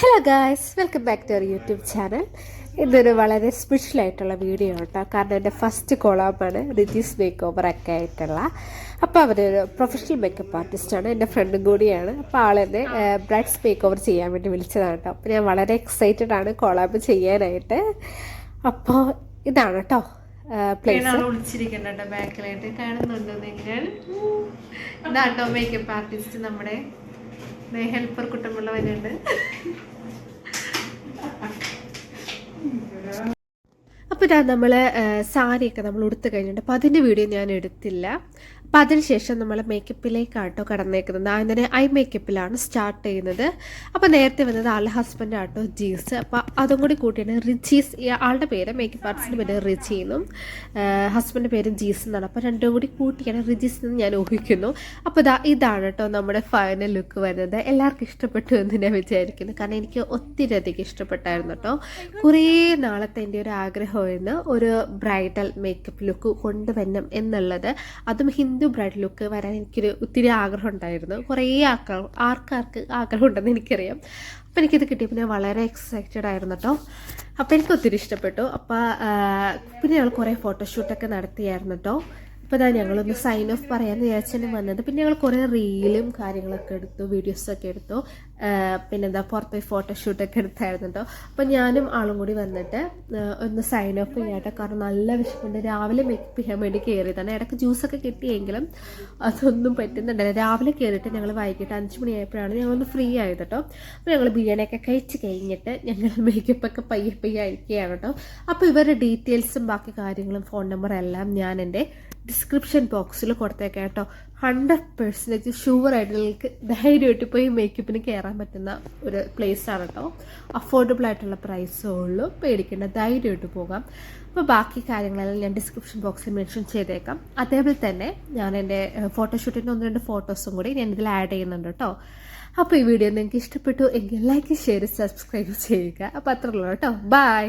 Hello guys, welcome back to our YouTube channel. ഇതൊരു വളരെ സ്പെഷ്യലായിട്ടുള്ള വീഡിയോ കേട്ടോ. കാരണം എൻ്റെ ഫസ്റ്റ് കൊളാബാണ് റിജീസ് മേക്ക് ഓവർ ഒക്കെ ആയിട്ടുള്ള. അപ്പോൾ അവരൊരു പ്രൊഫഷണൽ മേക്കപ്പ് ആർട്ടിസ്റ്റാണ്, എൻ്റെ ഫ്രണ്ടും കൂടിയാണ്. അപ്പോൾ ആളെന്നെ ബ്രൈഡ്സ് മേക്ക് ഓവർ ചെയ്യാൻ വേണ്ടി വിളിച്ചതാണ് കേട്ടോ. അപ്പോൾ ഞാൻ വളരെ എക്സൈറ്റഡ് ആണ് കൊളാബ് ചെയ്യാനായിട്ട്. അപ്പോൾ ഇതാണ് കേട്ടോ പ്ലേസ്. വിളിച്ചിരിക്കുന്നുണ്ട് ബാക്കിലായിട്ട് കാണുന്നുണ്ടോ നിങ്ങൾ? ഇതാട്ടോ മേക്കപ്പ് ആർട്ടിസ്റ്റ് നമ്മുടെ ഹെൽപ്പർ കുട്ടമുള്ള വരുന്നുണ്ട്. അപ്പോൾ ഇതാ നമ്മൾ സാരിയൊക്കെ നമ്മൾ ഉടുത്ത് കഴിഞ്ഞിട്ട് അപ്പോൾ അതിൻ്റെ വീഡിയോ ഞാൻ എടുത്തില്ല. അപ്പോൾ അതിനുശേഷം നമ്മൾ മേക്കപ്പിലേക്കാട്ടോ കടന്നേക്കുന്നത്. അങ്ങനെ ഐ മേക്കപ്പിലാണ് സ്റ്റാർട്ട് ചെയ്യുന്നത്. അപ്പോൾ നേരത്തെ വന്നത് ആളുടെ ഹസ്ബൻഡ് ആട്ടോ ജീസ്. അപ്പോൾ അതും കൂടി കൂട്ടിയാണ് റിജീസ്. ആളുടെ പേര് മേക്കപ്പ് ആർട്ടിസ്റ്റിൻ്റെ പേര് റിജി എന്നും ഹസ്ബൻഡിൻ്റെ പേര് ജീസ് എന്നാണ്. അപ്പോൾ രണ്ടും കൂടി കൂട്ടിയാണ് റിജീസ് എന്ന് ഞാൻ ഊഹിക്കുന്നു. അപ്പോൾ ഇതാണ് കേട്ടോ നമ്മുടെ ഫൈനൽ ലുക്ക് വരുന്നത്. എല്ലാവർക്കും ഇഷ്ടപ്പെട്ടു എന്ന് ഞാൻ വിചാരിക്കുന്നു. കാരണം എനിക്ക് ഒത്തിരി അധികം ഇഷ്ടപ്പെട്ടായിരുന്നു കേട്ടോ. കുറേ നാളത്തെ എൻ്റെ ഒരു ആഗ്രഹമായിരുന്നു ഒരു ബ്രൈഡൽ മേക്കപ്പ് ലുക്ക് കൊണ്ടുവരണം എന്നുള്ളത്. അതും ഹിന്ദു ബ്രൈഡ് ലുക്ക് വരാൻ എനിക്കൊരു ഒത്തിരി ആഗ്രഹം ഉണ്ടായിരുന്നു. കുറേ ആർക്കാർക്ക് ആഗ്രഹം ഉണ്ടെന്ന് എനിക്കറിയാം. അപ്പോൾ എനിക്കിത് കിട്ടിയപ്പോൾ ഞാൻ വളരെ എക്സൈറ്റഡ് ആയിരുന്നു കേട്ടോ. അപ്പോൾ എനിക്ക് ഒത്തിരി ഇഷ്ടപ്പെട്ടു. അപ്പോൾ പിന്നെ ഞങ്ങൾ കുറേ ഫോട്ടോഷൂട്ടൊക്കെ നടത്തിയായിരുന്നു കേട്ടോ. അപ്പോൾ ഞങ്ങളൊന്ന് സൈൻ ഓഫ് പറയാമെന്ന് വിചാരിച്ചാണ് വന്നത്. പിന്നെ ഞങ്ങൾ കുറേ റീലും കാര്യങ്ങളൊക്കെ എടുത്തു, വീഡിയോസൊക്കെ എടുത്തു. പിന്നെന്താ പുറത്ത് പോയി ഫോട്ടോഷൂട്ടൊക്കെ എടുത്തായിരുന്നു കേട്ടോ. അപ്പോൾ ഞാനും ആളും കൂടി വന്നിട്ട് ഒന്ന് സൈൻ ഓഫ് ചെയ്യാട്ടോ. കാരണം നല്ല വിശപ്പുണ്ട്. രാവിലെ മേക്കപ്പ് ചെയ്യാൻ വേണ്ടി കയറിയതാണ്. ഇടയ്ക്ക് ജ്യൂസൊക്കെ കിട്ടിയെങ്കിലും അതൊന്നും പറ്റുന്നുണ്ടല്ലോ. രാവിലെ കയറിയിട്ട് ഞങ്ങൾ വൈകിട്ട് 5 മണിയായപ്പോഴാണ് ഞങ്ങളൊന്ന് ഫ്രീ ആയത് കേട്ടോ. അപ്പോൾ ഞങ്ങൾ ബിരിയാണിയൊക്കെ കഴിച്ച് കഴിഞ്ഞിട്ട് ഞങ്ങൾ മേക്കപ്പൊക്കെ പയ്യെ അയക്കുകയാണ് കേട്ടോ. അപ്പോൾ ഇവരുടെ ഡീറ്റെയിൽസും ബാക്കി കാര്യങ്ങളും ഫോൺ നമ്പറും എല്ലാം ഞാൻ എൻ്റെ ഡിസ്ക്രിപ്ഷൻ ബോക്സിൽ കൊടുത്തേക്കാം കേട്ടോ. 100% ഷുവറായിട്ട് നിങ്ങൾക്ക് ധൈര്യമായിട്ട് പോയി മേക്കപ്പിന് കയറാൻ പറ്റുന്ന ഒരു പ്ലേസാണ് കേട്ടോ. അഫോർഡബിൾ ആയിട്ടുള്ള പ്രൈസേ ഉള്ളൂ, പേടിക്കേണ്ട, ധൈര്യമായിട്ട് പോകാം. അപ്പോൾ ബാക്കി കാര്യങ്ങളെല്ലാം ഞാൻ ഡിസ്ക്രിപ്ഷൻ ബോക്സിൽ മെൻഷൻ ചെയ്തേക്കാം. അതേപോലെ തന്നെ ഞാൻ എൻ്റെ ഫോട്ടോഷൂട്ടിൻ്റെ 1-2 ഫോട്ടോസും കൂടി ഞാൻ ഇതിൽ ആഡ് ചെയ്യുന്നുണ്ട് കേട്ടോ. അപ്പോൾ ഈ വീഡിയോ നിങ്ങൾക്ക് ഇഷ്ടപ്പെട്ടു എങ്കിൽ ലൈക്ക്, ഷെയർ, സബ്സ്ക്രൈബ് ചെയ്യുക. അപ്പോൾ അത്രയുള്ളൂ കേട്ടോ. ബൈ.